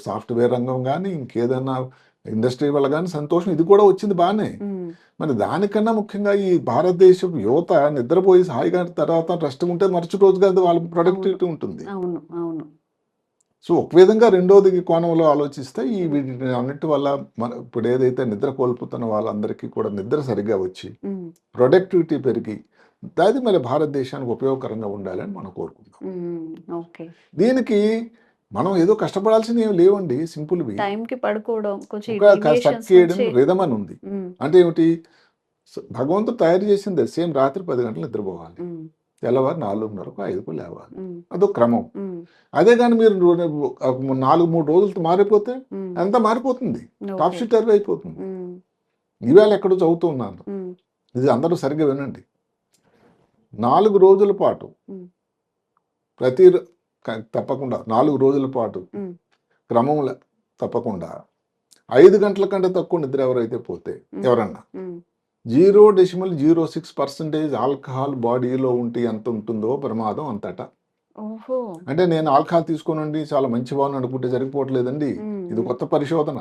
Speaker 3: సాఫ్ట్వేర్ రంగం కానీ ఇంకేదన్నా ఇండస్ట్రీ వల్ల కానీ సంతోషం, ఇది కూడా వచ్చింది బాగానే. మరి దానికన్నా ముఖ్యంగా ఈ భారతదేశం యువత నిద్రపోయి హాయిగా తర్వాత రెస్ట్ ఉంటే మరుసటి రోజు కదా వాళ్ళ ప్రొడక్టివిటీ ఉంటుంది.
Speaker 2: అవును అవును.
Speaker 3: సో ఒక విధంగా రెండోది కోణంలో ఆలోచిస్తే ఈ వీటి అన్నిటి వల్ల మన ఇప్పుడు ఏదైతే నిద్ర కోల్పోతున్న వాళ్ళందరికీ కూడా నిద్ర సరిగ్గా వచ్చి ప్రొడక్టివిటీ పెరిగి అది మరి భారతదేశానికి ఉపయోగకరంగా ఉండాలని మనం కోరుకుంటాం.
Speaker 2: ఓకే.
Speaker 3: దీనికి మనం ఏదో కష్టపడాల్సిన ఏమి లేవండి, సింపుల్వి.
Speaker 2: టైంకి పడుకోవడం, కొంచెం
Speaker 3: ఒక
Speaker 2: deviations
Speaker 3: సర్కేడియన్
Speaker 2: నుంచి-
Speaker 3: రిథమ్ అని ఉంది. అంటే ఏమిటి, భగవంతుడు తయారు చేసింది సేమ్, రాత్రి 10 గంటలు నిద్రపోవాలి, తెల్లవారు 4:30కు 5కు లేవాలి, అదొక క్రమం. అదే కానీ మీరు 4-3 రోజులతో మారిపోతే అంతా మారిపోతుంది, టాప్ షీటర్ అయిపోతుంది. ఈవేళ ఎక్కడో చదువుతూ ఉన్నాను, ఇది అందరూ సరిగ్గా వినండి. 4 రోజుల పాటు తప్పకుండా 4 రోజుల పాటు క్రమం తప్పకుండా 5 గంటల కంటే తక్కువ నిద్ర ఎవరైతే పోతే ఎవరన్నా 0.06% ఆల్కహాల్ బాడీలో ఉంటే ఎంత ఉంటుందో ప్రమాదం అంతటా. అంటే నేను ఆల్కహాల్ తీసుకోనండి చాలా మంచివాడిని అనుకుంటే సరిపోవట్లేదండి, ఇది కొత్త పరిశోధన.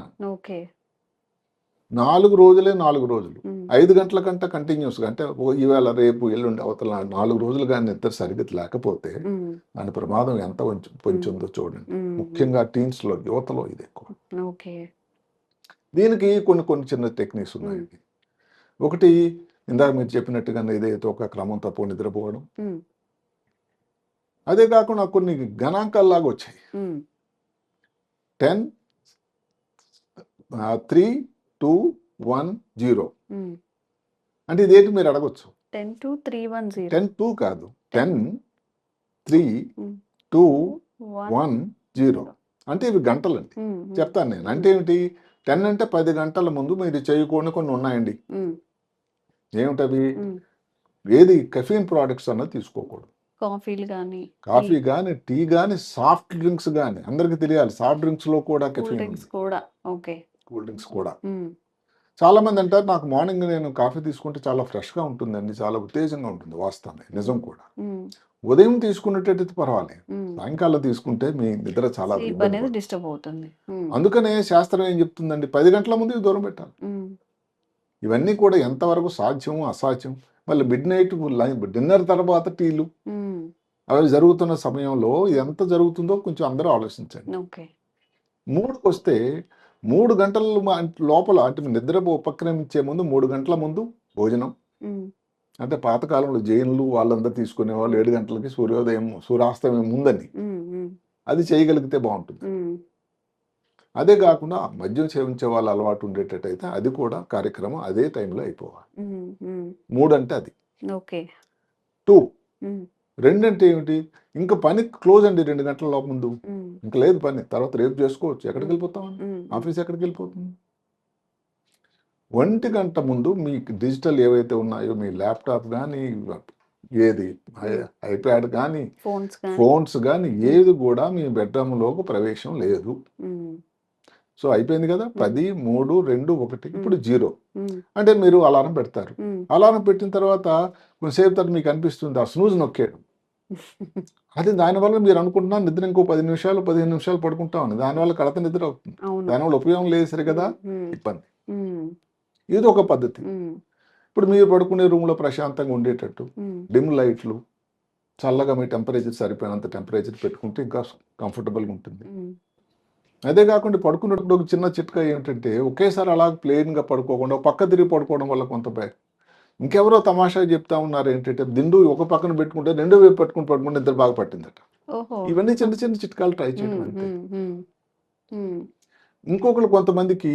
Speaker 3: 4 రోజులే 4 రోజులు 5 గంటల కంటే కంటిన్యూస్గా, అంటే ఈవేళ రేపు ఎల్లుండి అవతల 4 రోజులు కానీ నిద్ర సరిగ్గా లేకపోతే దాని ప్రమాదం ఎంత పొంచుందో చూడండి. ముఖ్యంగా టీన్స్లో, యువతలో ఇది ఎక్కువ. దీనికి కొన్ని చిన్న టెక్నిక్స్ ఉన్నాయి. ఒకటి ఇందాక మీరు చెప్పినట్టుగా ఏదైతే ఒక క్రమం తప్ప నిద్రపోవడం, అదే కాకుండా కొన్ని గణాంకాల్లాగా వచ్చాయి. 10, 3, 2, 1, 0 అంటే ఇదేంటి మీరు అడగొచ్చు.
Speaker 2: 10, 2, 3, 1, 0.
Speaker 3: 10, 2 కాదు, 10, 3, 2, 1, 0 అంటే ఇవి గంటలండి. చెప్తాను నేను. అంటే ఏమిటి, 10 అంటే 10 గంటల ముందు మీరు చేయకూడని కొన్ని ఉన్నాయండి. ఏమిటవి, ఏది కెఫీన్ ప్రోడక్ట్స్ అన్నది తీసుకోకూడదు. కాఫీ కానీ టీ కానీ సాఫ్ట్ డ్రింక్స్ కానీ, అందరికి తెలియాలి సాఫ్ట్ డ్రింక్స్ లో కూడా కెఫీన్ ఉంది. కూల్ డ్రింక్స్ కూడా. చాలా మంది అంటారు నాకు మార్నింగ్ నేను కాఫీ తీసుకుంటే చాలా ఫ్రెష్ గా ఉంటుందండి, చాలా ఉత్తేజంగా ఉంటుంది. వాస్తవమే, నిజం కూడా. ఉదయం తీసుకున్నట్టయితే పర్వాలేదు, సాయంకాలం తీసుకుంటే మీ నిద్ర చాలా
Speaker 2: డిస్టర్బ్ అవుతుంది.
Speaker 3: అందుకనే శాస్త్రం ఏం చెప్తుందండి, 10 గంటల ముందు దూరం పెట్టాలి. ఇవన్నీ కూడా ఎంతవరకు సాధ్యం అసాధ్యం. మళ్ళీ మిడ్ నైట్ డిన్నర్ తర్వాత టీలు అవి జరుగుతున్న సమయంలో ఎంత జరుగుతుందో కొంచెం అందరూ ఆలోచించండి. 3కి వస్తే 3 గంటల లోపల, అంటే నిద్ర ఉపక్రమించే ముందు 3 గంటల ముందు భోజనం. అంటే పాతకాలంలో జైన్లు వాళ్ళందరూ తీసుకునే వాళ్ళు 7 గంటలకి సూర్యాస్తమయం ముందని, అది చేయగలిగితే బాగుంటుంది. అదే కాకుండా మద్యం సేవించే వాళ్ళ అలవాటు ఉండేటట్టయితే అది కూడా కార్యక్రమం అదే టైంలో అయిపోవాలి. 3 అంటే అది. 2 అంటే ఏమిటి, ఇంకా పని క్లోజ్ అండి 2 గంటల లోపు ముందు, ఇంకా లేదు పని, తర్వాత రేపు చేసుకోవచ్చు. ఎక్కడికి వెళ్ళిపోతామండి, ఆఫీస్ ఎక్కడికి వెళ్ళిపోతుంది. 1 గంట ముందు మీ డిజిటల్ ఏవైతే ఉన్నాయో, మీ ల్యాప్టాప్ కానీ, ఏది ఐప్యాడ్ కానీ, ఫోన్స్ కానీ, ఏది కూడా మీ బెడ్రూమ్లోకి ప్రవేశం లేదు. సో అయిపోయింది కదా, 10, 3, 2, 1 ఇప్పుడు 0 అంటే మీరు అలారం పెడతారు. అలారం పెట్టిన తర్వాత కొంతసేపు తర్వాత మీకు అనిపిస్తుంది ఆ స్నూజ్ నొక్కేయడం. అది దానివల్ల మీరు అనుకుంటున్నా నిద్ర ఇంకో 10 నిమిషాలు 15 నిమిషాలు పడుకుంటామని, దానివల్ల కడత నిద్ర అవుతుంది. దానివల్ల ఉపయోగం లేదు సరి కదా, ఇబ్బంది. ఇది ఒక పద్ధతి. ఇప్పుడు మీరు పడుకునే రూమ్లో ప్రశాంతంగా ఉండేటట్టు డిమ్ లైట్లు, చల్లగా మీ టెంపరేచర్ సరిపోయినంత టెంపరేచర్ పెట్టుకుంటే ఇంకా కంఫర్టబుల్గా ఉంటుంది. అదే కాకుండా పడుకున్నప్పుడు ఒక చిన్న చిట్కా ఏంటంటే, ఒకేసారి అలా ప్లెయిన్గా పడుకోకుండా పక్క తిరిగి పడుకోవడం వల్ల కొంత ఇంకెవరో తమాషా చెప్తా ఉన్నారు ఏంటంటే, దిండు ఒక పక్కన పెట్టుకుంటే 2 వైపు పట్టుకుంటే నిద్ర బాగా పట్టిందట. ఇవన్నీ చిన్న చిన్న చిట్కాలు ట్రై చేయడం అంతే. ఇంకొకరు కొంతమందికి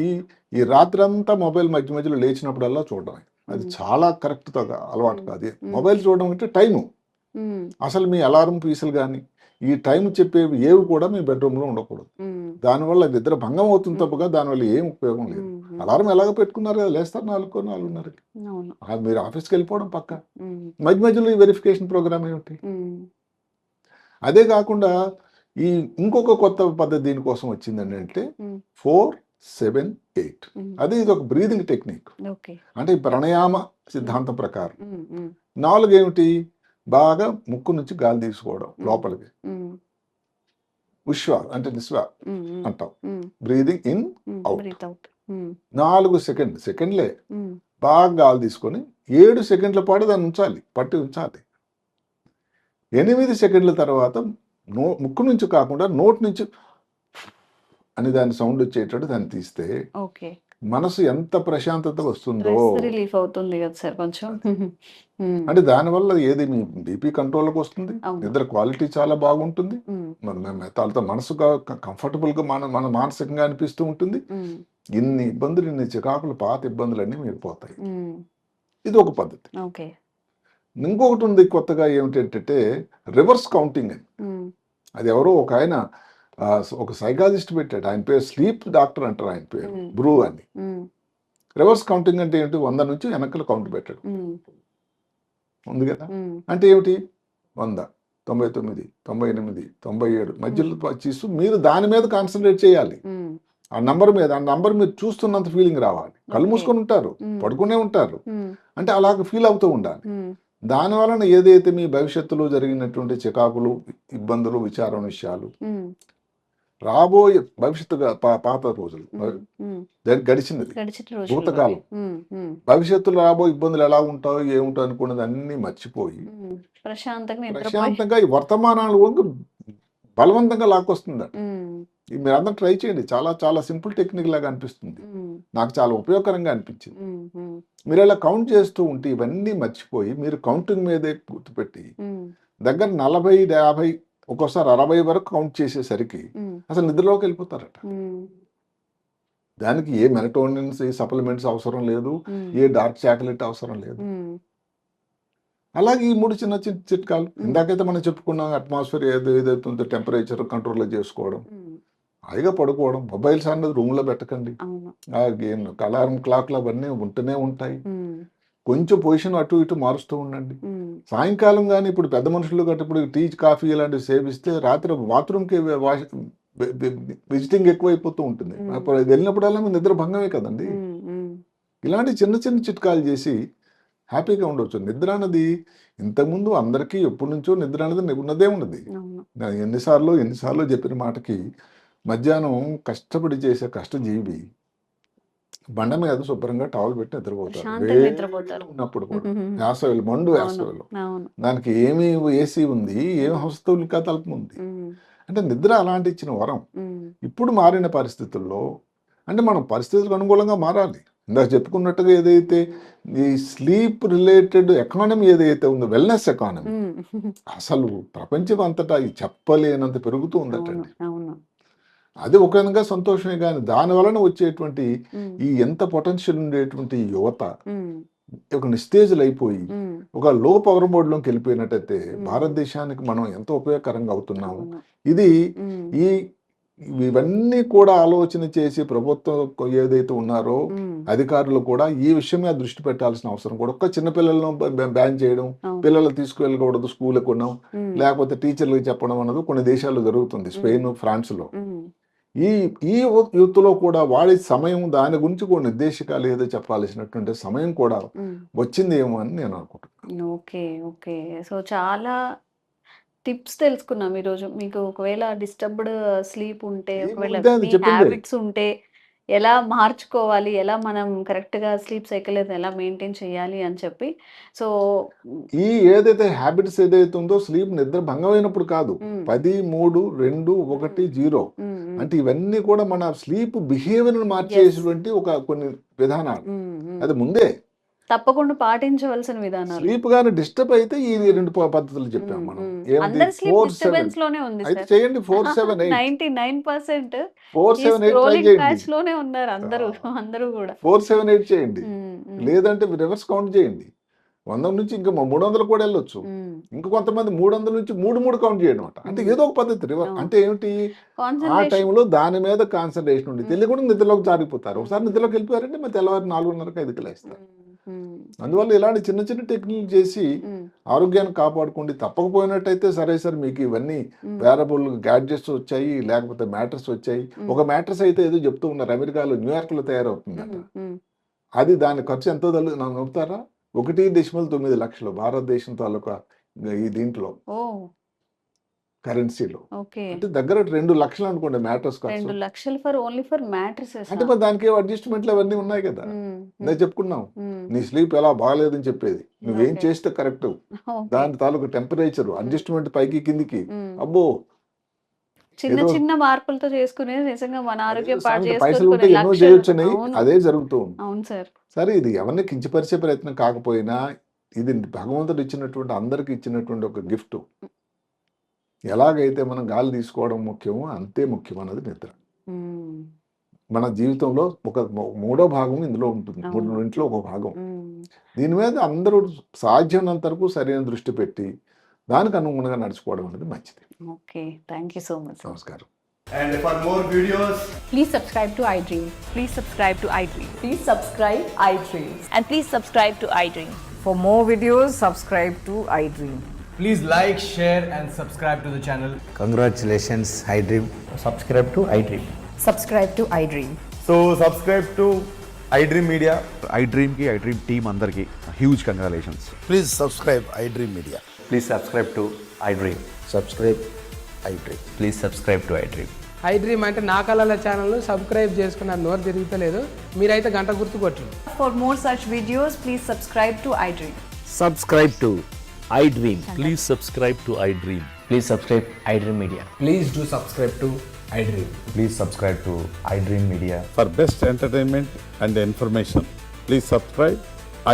Speaker 3: ఈ రాత్రంతా మొబైల్ మధ్య మధ్యలో లేచినప్పుడల్లా చూడడం, అది చాలా కరెక్ట్ అలవాటు కాదు. మొబైల్ చూడడం అంటే టైము, అసలు మీ అలారం పీసులు కానీ ఈ టైం చెప్పేవి ఏవి కూడా మీ బెడ్రూమ్లో ఉండకూడదు. దానివల్ల నిద్ర భంగం అవుతుంది తప్పగా దానివల్ల ఏం ఉపయోగం లేదు. అలారం ఎలాగ పెట్టుకున్నారు కదా, లేస్తారు 4:30కి, మీరు ఆఫీస్కి వెళ్ళిపోవడం పక్క. మధ్య మధ్యలో ఈ వెరిఫికేషన్ ప్రోగ్రామ్ ఏమిటి. అదే కాకుండా ఈ ఇంకొక కొత్త పద్ధతి దీనికోసం వచ్చిందండి, అంటే 4, 7, 8. అది ఇది ఒక బ్రీదింగ్ టెక్నిక్.
Speaker 2: ఓకే.
Speaker 3: అంటే ఈ ప్రాణాయామ సిద్ధాంతం ప్రకారం 4 ఏమిటి, బాగా ముక్కు నుంచి గాలి తీసుకోవడం లోపలికి, ఉశ్వ అంటే నిశ్వ అంటాం, బ్రీదింగ్ ఇన్ అవుట్. 4 సెకండ్లే బాగా గాలి తీసుకొని 7 సెకండ్ల పాటు దాన్ని పట్టి ఉంచాలి. 8 సెకండ్ల తర్వాత ముక్కు నుంచి కాకుండా నోటి నుంచి అని దాని సౌండ్ వచ్చేటట్టు దాన్ని తీస్తే మనసు ఎంత ప్రశాంతత వస్తుందో.
Speaker 2: రిలీఫ్ అవుతుంది కదా సార్ కొంచెం.
Speaker 3: అంటే దానివల్ల ఏది మీ బీపీ కంట్రోల్కి వస్తుంది, నిద్ర క్వాలిటీ చాలా బాగుంటుంది, వాళ్ళతో మనసుగా కంఫర్టబుల్గా మన మానసికంగా అనిపిస్తూ ఉంటుంది. ఇన్ని ఇబ్బందులు, ఇన్ని చికాకులు, పాత ఇబ్బందులన్నీ మీరు పోతాయి. ఇది ఒక పద్ధతి. ఇంకొకటి ఉంది కొత్తగా, ఏమిటంటే రివర్స్ కౌంటింగ్ అని. అది ఎవరో ఒక ఆయన ఒక సైకాలజిస్ట్ పెట్టాడు, ఆయన పేరు స్లీప్ డాక్టర్ అంటారు, ఆయన పేరు బ్రూ అని. రివర్స్ కౌంటింగ్ అంటే ఏంటి, 100 నుంచి వెనకలు కౌంట్ పెట్టాడు ఉంది కదా. అంటే ఏమిటి, 100, 99, 98, 97 మధ్యలో చూస్తూ మీరు దాని మీద కాన్సన్ట్రేట్ చేయాలి, ఆ నంబర్ మీద. ఆ నంబర్ మీరు చూస్తున్నంత ఫీలింగ్ రావాలి. కళ్ళు మూసుకొని ఉంటారు, పడుకునే ఉంటారు, అంటే అలాగ ఫీల్ అవుతూ ఉండాలి. దాని వలన ఏదైతే మీ భవిష్యత్తులో జరిగినటువంటి చికాకులు, ఇబ్బందులు, విచారం విషయాలు, రాబోయే భవిష్యత్తుగా పాత రోజులు గడిచినది, భూతకాలం, భవిష్యత్తులో రాబోయే ఇబ్బందులు ఎలా ఉంటాయో ఏముంటాయో అనుకున్నది అన్ని మర్చిపోయి ప్రశాంతంగా ఈ వర్తమానాలు బలవంతంగా లాక్కొస్తుంది. మీరు అందరూ ట్రై చేయండి, చాలా చాలా సింపుల్ టెక్నిక్ లాగా అనిపిస్తుంది, నాకు చాలా ఉపయోగకరంగా అనిపించింది. మీరు ఇలా కౌంట్ చేస్తూ ఉంటే ఇవన్నీ మర్చిపోయి మీరు కౌంటింగ్ మీదే గుర్తుపెట్టి దగ్గర 40, 50, ఒక్కోసారి 60 వరకు కౌంట్ చేసేసరికి అసలు నిద్రలోకి వెళ్ళిపోతారట. దానికి ఏ మెలటోనిన్స్, ఏ సప్లిమెంట్స్ అవసరం లేదు, ఏ డార్క్ చాక్లెట్ అవసరం లేదు. అలాగే ఈ 3 చిన్న చిన్న చిట్కాలు ఇందాకైతే మనం చెప్పుకున్నాం, అట్మాస్ఫియర్ ఏదైతే ఉందో టెంపరేచర్ కంట్రోల్లో చేసుకోవడం, హాయిగా పడుకోవడం, మొబైల్స్ అన్నది రూమ్లో పెట్టకండి, అలారం క్లాక్లు అవన్నీ ఉంటూనే ఉంటాయి, కొంచెం పొజిషన్ అటు ఇటు మారుస్తూ ఉండండి. సాయంకాలం కానీ ఇప్పుడు పెద్ద మనుషులు గట్టి ఇప్పుడు టీ, కాఫీ ఇలాంటివి సేవిస్తే రాత్రి బాత్రూమ్కి విజిటింగ్ ఎక్కువైపోతూ ఉంటుంది. అప్పుడు వెళ్ళినప్పుడల్లా మీ నిద్ర భంగమే కదండి. ఇలాంటి చిన్న చిన్న చిట్కాలు చేసి హ్యాపీగా ఉండవచ్చు. నిద్ర అన్నది ఇంతకుముందు అందరికీ ఎప్పటి నుంచో నిద్ర అనేది ఉన్నదే ఉన్నది. ఎన్నిసార్లు చెప్పిన మాటకి మధ్యాహ్నం కష్టపడి చేసే కష్టజీవి బండ మీద శుభ్రంగా టవల్ పెట్టి నిద్రపోతారు ఉన్నప్పుడు కూడా, వేసవిలో, మండు వేసవిలో. దానికి ఏమి ఏసీ ఉంది, ఏమి వస్తువులు తలుపు ఉంది. అంటే నిద్ర అలాంటి ఇచ్చిన వరం. ఇప్పుడు మారిన పరిస్థితుల్లో అంటే మనం పరిస్థితులకు అనుకూలంగా మారాలి. ఇందాక చెప్పుకున్నట్టుగా ఏదైతే ఈ స్లీప్ రిలేటెడ్ ఎకానమీ ఏదైతే ఉందో, వెల్నెస్ ఎకానమీ, అసలు ప్రపంచం అంతటా చెప్పలేనంత పెరుగుతూ ఉందటండి. అది ఒక విధంగా సంతోషమే, కానీ దాని వలన వచ్చేటువంటి ఈ ఎంత పొటెన్షియల్ ఉండేటువంటి యువత ఒక నిస్తేజులు అయిపోయి ఒక లో పవర్ మోడ్లోకి వెళ్ళిపోయినట్టయితే భారతదేశానికి మనం ఎంతో ఉపయోగకరంగా అవుతున్నాము. ఇది ఇవన్నీ కూడా ఆలోచన చేసి ప్రభుత్వం ఏదైతే ఉన్నారో అధికారులు కూడా ఈ విషయం మీద దృష్టి పెట్టాల్సిన అవసరం కూడా. ఒక్క చిన్నపిల్లలను బ్యాన్ చేయడం, పిల్లలు తీసుకువెళ్ళకూడదు స్కూల్కి ఉన్నాం, లేకపోతే టీచర్లకు చెప్పడం అన్నది కొన్ని దేశాల్లో జరుగుతుంది, స్పెయిన్, ఫ్రాన్స్లో. ఈ యూత్లో కూడా వాడి సమయం, దాని గురించి కూడా నిర్దేశకాలు ఏదో చెప్పాల్సినటువంటి సమయం కూడా వచ్చిందేమో అని నేను అనుకుంటున్నాను.
Speaker 2: ఓకే. సో చాలా టిప్స్ తెలుసుకున్నాం ఈరోజు. మీకు ఒకవేళ డిస్టర్బ్డ్ స్లీప్ ఉంటే, ఒకవేళ హ్యాబిట్స్ ఉంటే ఎలా మార్చుకోవాలి, ఎలా మనం కరెక్ట్గా స్లీప్ సైకిల్ ఎలా మెయింటైన్ చేయాలి అని చెప్పి. సో
Speaker 3: ఈ ఏదైతే హ్యాబిట్స్ ఏదైతే ఉందో స్లీప్ నిద్ర భంగమైనప్పుడు కాదు, 10, 3, 2, 1, 0 అంటే ఇవన్నీ కూడా మన స్లీప్ బిహేవియర్ మార్చేటువంటి కొన్ని విధానాలు. అది ముందే
Speaker 2: తప్పకుండా పాటించవలసిన విధానాలు.
Speaker 3: స్లీప్ గాని డిస్టర్బ్ అయితే ఈ 2 పద్ధతులు చెప్పాము మనం.
Speaker 2: అందరి స్లీప్ డిస్టర్బెన్స్ లోనే ఉంది
Speaker 3: అయితే చేయండి. 4, 7, 8
Speaker 2: 99%
Speaker 3: 4, 7, 8 ట్రై చేయండి.
Speaker 2: లోనే ఉన్నారు అందరూ కూడా.
Speaker 3: 4, 7, 8 చేయండి. లేదంటే రివర్స్ కౌంట్ చేయండి. 100 నుంచి ఇంకా 300 కూడా వెళ్ళొచ్చు. ఇంకా కొంతమంది 300 నుంచి 3 కౌంట్ చేయడం అంట. అంటే ఏదో ఒక పద్ధతి రివర్స్. అంటే ఏమిటి, ఆ టైంలో దాని మీద కాన్సన్ట్రేషన్ ఉండి తెలియకుండా నిద్రలోకి జారిపోతారు. ఒకసారి నిద్రలోకి వెళ్ళిపోయారంటే మరి తెల్లవారు 4:30కి 5కి లేస్తారు. అందువల్ల ఇలాంటి చిన్న చిన్న టెక్నిక్ చేసి ఆరోగ్యాన్ని కాపాడుకోండి. తప్పకపోయినట్టయితే సరే సార్ మీకు ఇవన్నీ వేరబుల్ గ్యాడ్జెట్స్ వచ్చాయి, లేకపోతే మ్యాట్రస్ వచ్చాయి. ఒక మ్యాట్రస్ అయితే ఏదో చెప్తూ ఉన్నారు, అమెరికాలో న్యూయార్క్ లో తయారవుతుందట. అది దాని ఖర్చు ఎంతో నాకు నమ్ముతారా? 1.9 లక్షలు భారతదేశం తాలూకా ఈ దీంట్లో కరెన్సీలో. అంటే దగ్గర 2 లక్షలు అనుకోండి మ్యాట్రస్ ఖర్చు.
Speaker 2: 2 లక్షలు ఫర్ ఓన్లీ ఫర్ మ్యాట్రసెస్.
Speaker 3: అంటే మరి దానికి అడ్జస్ట్మెంట్లు అవన్నీ ఉన్నాయి కదా. నేను చెప్పుకున్నాం, నీ స్లీప్ ఎలా బాగాలేదని చెప్పేది, నువ్వేం చేస్తే కరెక్ట్, దాని తాలూకు టెంపరేచర్ అడ్జస్ట్మెంట్ పైకి కిందికి. అబ్బో,
Speaker 2: చిన్న చిన్న మార్పులతో చేసుకునే నిజంగా మన ఆరోగ్యం పాడు
Speaker 3: పైసలు ఉంటే ఎన్నో చేయొచ్చని అదే జరుగుతూ ఉంది.
Speaker 2: అవును సార్.
Speaker 3: సరే, ఇది ఎవరిని కించపరిచే ప్రయత్నం కాకపోయినా ఇది భగవంతుడు ఇచ్చినటువంటి, అందరికి ఇచ్చినటువంటి ఒక గిఫ్ట్. ఎలాగైతే మనం గాలి తీసుకోవడం ముఖ్యమో అంతే ముఖ్యం అన్నది నిద్ర. మన జీవితంలో ఒక 3వ భాగం ఇందులో ఉంటుంది, 3 ఒక భాగం. దీని మీద అందరూ సాధ్యమైనంత వరకు సరైన దృష్టి పెట్టి దానికి అనుగుణంగా నడుచుకోవడం అనేది మంచిది.
Speaker 2: Okay, thank you so much.
Speaker 3: నమస్కారం.
Speaker 4: And for more videos,
Speaker 5: Please subscribe to iDream.
Speaker 6: Please subscribe to iDream.
Speaker 5: Please subscribe iDream.
Speaker 6: And please subscribe to iDream.
Speaker 5: For more videos, subscribe to iDream.
Speaker 4: please like, share and subscribe to the channel.
Speaker 7: Congratulations, iDream.
Speaker 8: Subscribe to iDream.
Speaker 5: Subscribe to iDream.
Speaker 4: So subscribe to iDream Media.
Speaker 9: iDream ki iDream team andarki huge congratulations.
Speaker 7: Please subscribe iDream Media.
Speaker 8: Please subscribe to iDream.
Speaker 7: Subscribe iDream.
Speaker 8: Please subscribe to iDream.
Speaker 10: iDream అంటే నా కళల channel subscribe చేసుకున్నారు, నోరు తిరుగుతలేదు, మీరైతే గంట గుర్తు కొట్టండి.
Speaker 5: For more such videos, please subscribe to iDream.
Speaker 8: Subscribe to iDream.
Speaker 11: Please subscribe to iDream.
Speaker 8: Please subscribe iDream Media.
Speaker 4: Please do subscribe to iDream.
Speaker 8: Please subscribe to iDream Media.
Speaker 9: For best entertainment and information, please subscribe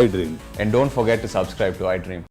Speaker 9: iDream.
Speaker 11: And don't forget to subscribe to iDream.